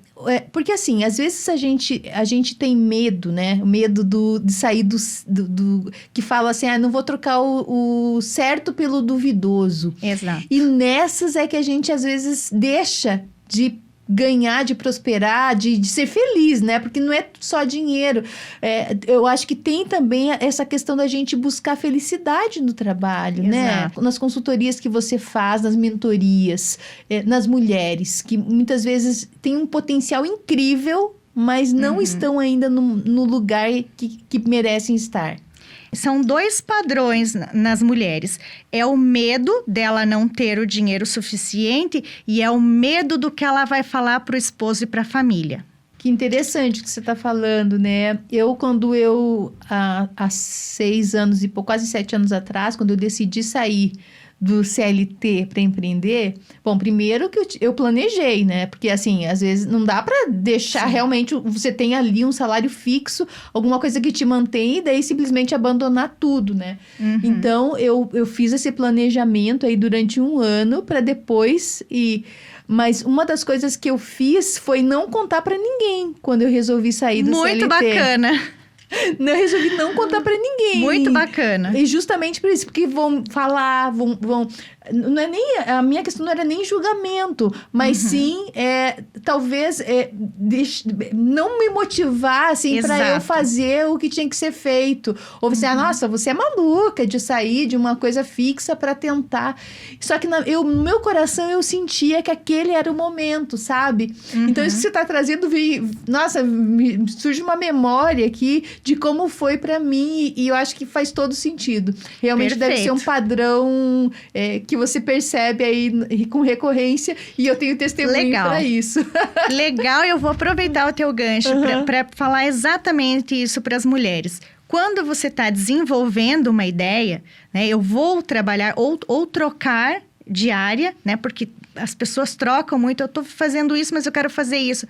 Porque assim, às vezes a gente tem medo, né? O medo de sair do que fala assim, não vou trocar o certo pelo duvidoso. Exato. E nessas é que a gente às vezes deixa de ganhar, de prosperar, de ser feliz, né? Porque não é só dinheiro. Eu acho que tem também essa questão da gente buscar felicidade no trabalho, né? Nas consultorias que você faz, nas mentorias, nas mulheres, que muitas vezes têm um potencial incrível, mas não estão ainda no lugar que merecem estar. São 2 padrões nas mulheres. É o medo dela não ter o dinheiro suficiente e é o medo do que ela vai falar para o esposo e para a família. Que interessante o que você está falando, né? Há 6 anos e pouco, quase 7 anos atrás, quando eu decidi sair do CLT para empreender, bom, primeiro que eu planejei, né? Porque assim, às vezes não dá para deixar realmente, você tem ali um salário fixo, alguma coisa que te mantém e daí simplesmente abandonar tudo, né? Então, eu fiz esse planejamento aí durante 1 ano para depois Mas uma das coisas que eu fiz foi não contar para ninguém quando eu resolvi sair do CLT. Muito bacana. Eu resolvi não contar pra ninguém. Muito bacana. E justamente por isso, porque vão falar, não é nem, a minha questão não era nem julgamento, mas sim, talvez, não me motivar, assim, pra eu fazer o que tinha que ser feito. Ou você, nossa, você é maluca de sair de uma coisa fixa pra tentar. Só que no meu coração eu sentia que aquele era o momento, sabe? Então, isso que você tá trazendo, nossa, surge uma memória aqui de como foi pra mim, e eu acho que faz todo sentido. Realmente deve ser um padrão que você percebe aí com recorrência, e eu tenho testemunho para isso. Legal, eu vou aproveitar o teu gancho para falar exatamente isso para as mulheres. Quando você está desenvolvendo uma ideia, né, eu vou trabalhar ou trocar de área, né, porque as pessoas trocam muito, eu estou fazendo isso, mas eu quero fazer isso.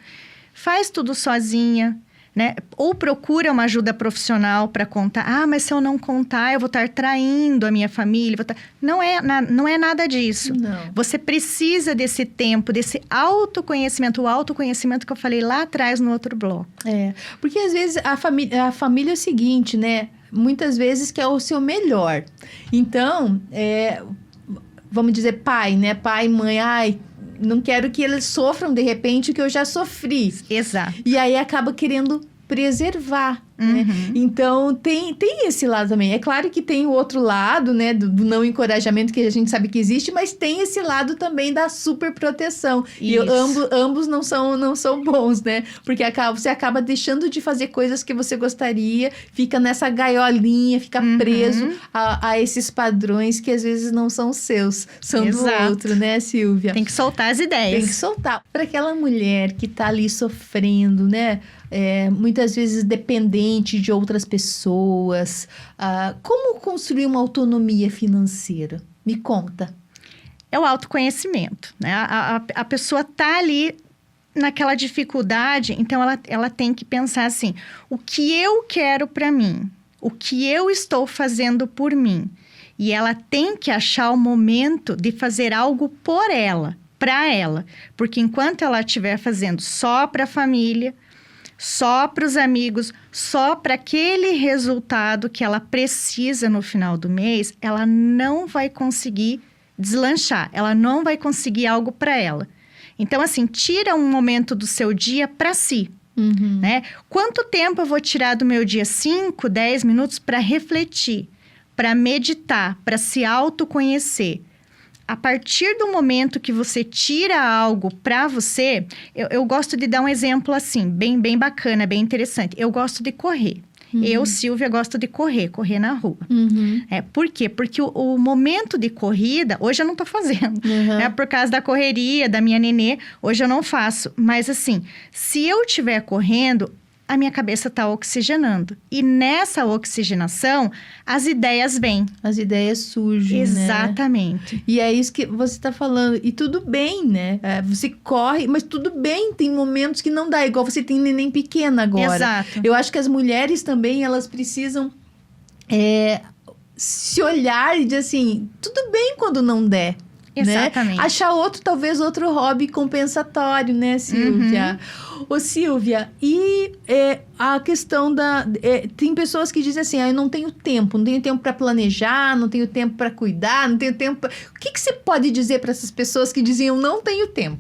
Faz tudo sozinha, né? Ou procura uma ajuda profissional para contar. Mas se eu não contar, eu vou estar traindo a minha família. Não é nada disso. Não. Você precisa desse tempo, desse autoconhecimento. O autoconhecimento que eu falei lá atrás no outro bloco. Porque às vezes a família é o seguinte, né? muitas vezes quer o seu melhor. Então, vamos dizer pai, né? Pai, mãe, ai, não quero que eles sofram de repente o que eu já sofri. Exato. E aí acaba querendo preservar, né? Então, tem esse lado também. É claro que tem o outro lado, né? Do não encorajamento, que a gente sabe que existe, mas tem esse lado também da super proteção. E ambos não são bons, né? Porque você acaba deixando de fazer coisas que você gostaria, fica nessa gaiolinha, fica preso a esses padrões que às vezes não são seus, são Exato. do outro, né, Silvia? Tem que soltar as ideias. Tem que soltar. Para aquela mulher que tá ali sofrendo, né? Muitas vezes dependente de outras pessoas. Como construir uma autonomia financeira? Me conta. É o autoconhecimento, né? A pessoa tá ali naquela dificuldade, então ela tem que pensar assim, o que eu quero para mim? O que eu estou fazendo por mim? E ela tem que achar o momento de fazer algo por ela, para ela. Porque enquanto ela estiver fazendo só para a família, só para os amigos, só para aquele resultado que ela precisa no final do mês, ela não vai conseguir deslanchar, ela não vai conseguir algo para ela. Então, assim, tira um momento do seu dia para si, né? Quanto tempo eu vou tirar do meu dia? 5, 10 minutos para refletir, para meditar, para se autoconhecer. A partir do momento que você tira algo para você, eu gosto de dar um exemplo assim, bem bacana, bem interessante. Eu gosto de correr. Eu, Silvia, gosto de correr na rua. Por quê? Porque o momento de corrida, hoje eu não tô fazendo. Por causa da correria, da minha nenê, hoje eu não faço. Mas assim, se eu estiver correndo, a minha cabeça está oxigenando. E nessa oxigenação, as ideias vêm. As ideias surgem, Exatamente. Né? E é isso que você está falando. E tudo bem, né? Você corre, mas tudo bem. Tem momentos que não dá. Igual você tem neném pequena agora. Exato. Eu acho que as mulheres também, elas precisam se olhar e dizer assim, tudo bem quando não der. Exatamente. Né? Achar talvez outro hobby compensatório, né, Silvia? Ô, Silvia, e a questão tem pessoas que dizem assim, eu não tenho tempo para planejar, não tenho tempo para cuidar, não tenho tempo... O que você pode dizer para essas pessoas que dizem, eu não tenho tempo?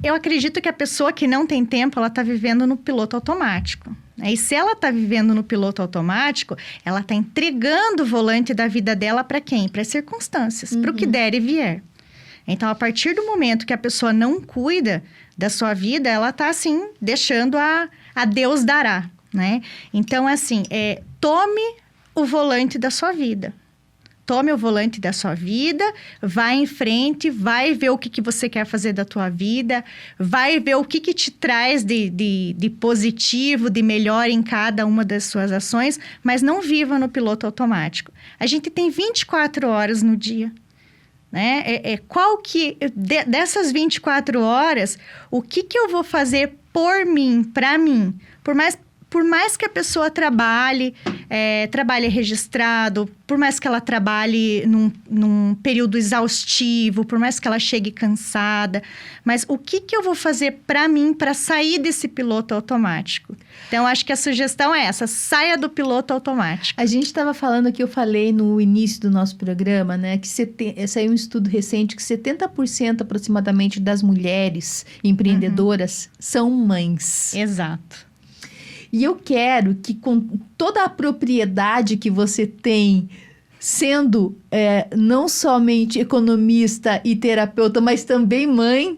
Eu acredito que a pessoa que não tem tempo, ela está vivendo no piloto automático. E se ela está vivendo no piloto automático, ela está entregando o volante da vida dela para quem? Para as circunstâncias, para o que der e vier. Então, a partir do momento que a pessoa não cuida da sua vida, ela está, assim, deixando a Deus dará, né? Então, assim, tome o volante da sua vida. Tome o volante da sua vida, vai em frente, vai ver o que você quer fazer da tua vida, vai ver o que te traz de positivo, de melhor em cada uma das suas ações, mas não viva no piloto automático. A gente tem 24 horas no dia. Né? Dessas 24 horas, o que eu vou fazer por mim, para mim? Por mais que a pessoa trabalhe registrado, por mais que ela trabalhe num período exaustivo, por mais que ela chegue cansada, mas o que eu vou fazer para mim, para sair desse piloto automático? Então, acho que a sugestão é essa, saia do piloto automático. A gente estava falando aqui, eu falei no início do nosso programa, né, que saiu um estudo recente que 70% aproximadamente das mulheres empreendedoras são mães. Exato. E eu quero que com toda a propriedade que você tem, sendo não somente economista e terapeuta, mas também mãe,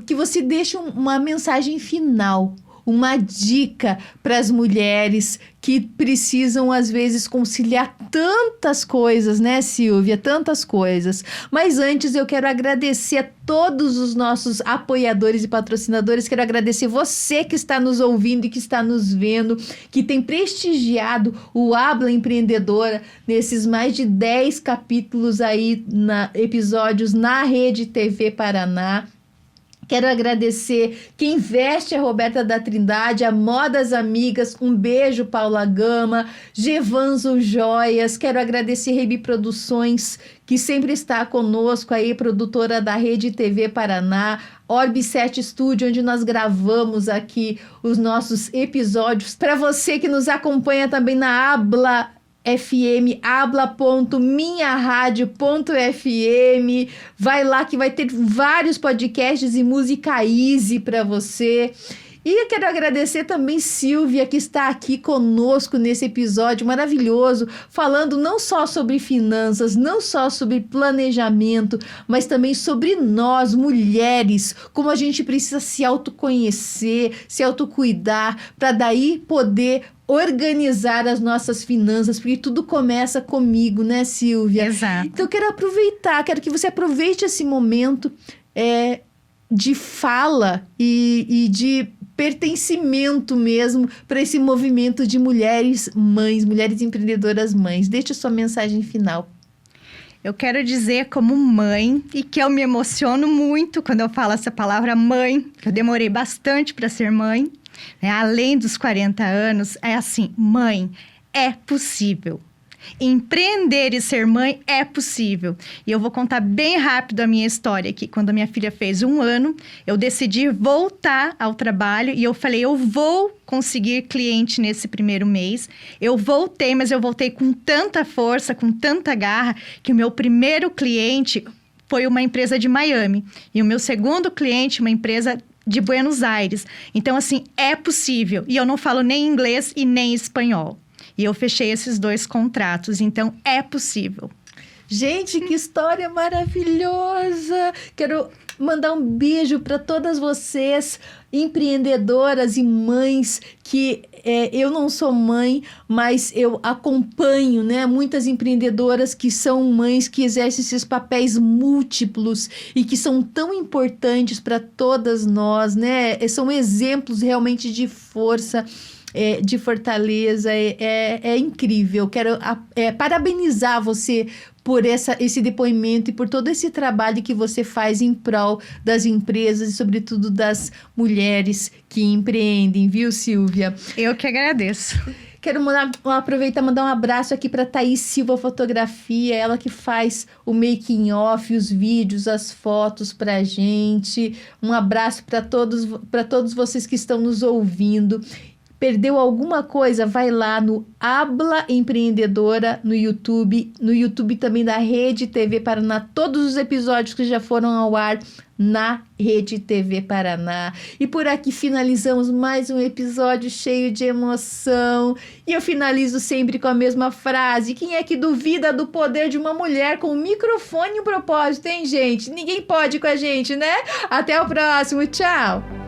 que você deixe uma mensagem final, uma dica para as mulheres que precisam, às vezes, conciliar tantas coisas, né, Silvia? Tantas coisas. Mas antes, eu quero agradecer a todos os nossos apoiadores e patrocinadores. Quero agradecer você que está nos ouvindo e que está nos vendo, que tem prestigiado o Habla Empreendedora nesses mais de 10 capítulos aí, episódios na Rede TV Paraná. Quero agradecer quem veste a Roberta da Trindade, a Modas Amigas, um beijo, Paula Gama, Gevanzo Joias. Quero agradecer Rebi Produções, que sempre está conosco aí, produtora da Rede TV Paraná, Orb 7 Studio, onde nós gravamos aqui os nossos episódios. Para você que nos acompanha também na Habla FM, habla.minharadio.fm, vai lá que vai ter vários podcasts e música easy para você. E eu quero agradecer também Silvia, que está aqui conosco nesse episódio maravilhoso, falando não só sobre finanças, não só sobre planejamento, mas também sobre nós, mulheres, como a gente precisa se autoconhecer, se autocuidar, para daí poder organizar as nossas finanças, porque tudo começa comigo, né, Silvia? Exato. Então, eu quero aproveitar, quero que você aproveite esse momento de fala e de pertencimento mesmo para esse movimento de mulheres mães, mulheres empreendedoras mães. Deixe a sua mensagem final. Eu quero dizer como mãe, e que eu me emociono muito quando eu falo essa palavra mãe, que eu demorei bastante para ser mãe, né? Além dos 40 anos, é assim, mãe, é possível. Empreender e ser mãe é possível. E eu vou contar bem rápido a minha história aqui. Quando a minha filha fez 1 ano, eu decidi voltar ao trabalho e eu falei, eu vou conseguir cliente nesse primeiro mês. Eu voltei, mas eu voltei com tanta força, com tanta garra, que o meu primeiro cliente foi uma empresa de Miami. E o meu segundo cliente, uma empresa de Buenos Aires. Então, assim, é possível. E eu não falo nem inglês e nem espanhol. E eu fechei esses 2 contratos, então é possível. Gente, que história maravilhosa! Quero mandar um beijo para todas vocês, empreendedoras e mães, que eu não sou mãe, mas eu acompanho, né, muitas empreendedoras que são mães, que exercem esses papéis múltiplos e que são tão importantes para todas nós, né? São exemplos realmente de força, de fortaleza, é incrível. Quero parabenizar você por esse depoimento e por todo esse trabalho que você faz em prol das empresas e, sobretudo, das mulheres que empreendem, viu, Silvia? Eu que agradeço. Quero aproveitar e mandar um abraço aqui para Thaís Silva Fotografia, ela que faz o making off, os vídeos, as fotos para a gente. Um abraço para todos vocês que estão nos ouvindo. Perdeu alguma coisa? Vai lá no Habla Empreendedora no YouTube também da Rede TV Paraná, todos os episódios que já foram ao ar na Rede TV Paraná. E por aqui finalizamos mais um episódio cheio de emoção. E eu finalizo sempre com a mesma frase: quem é que duvida do poder de uma mulher com um microfone e um propósito, hein, gente? Ninguém pode com a gente, né? Até o próximo, tchau!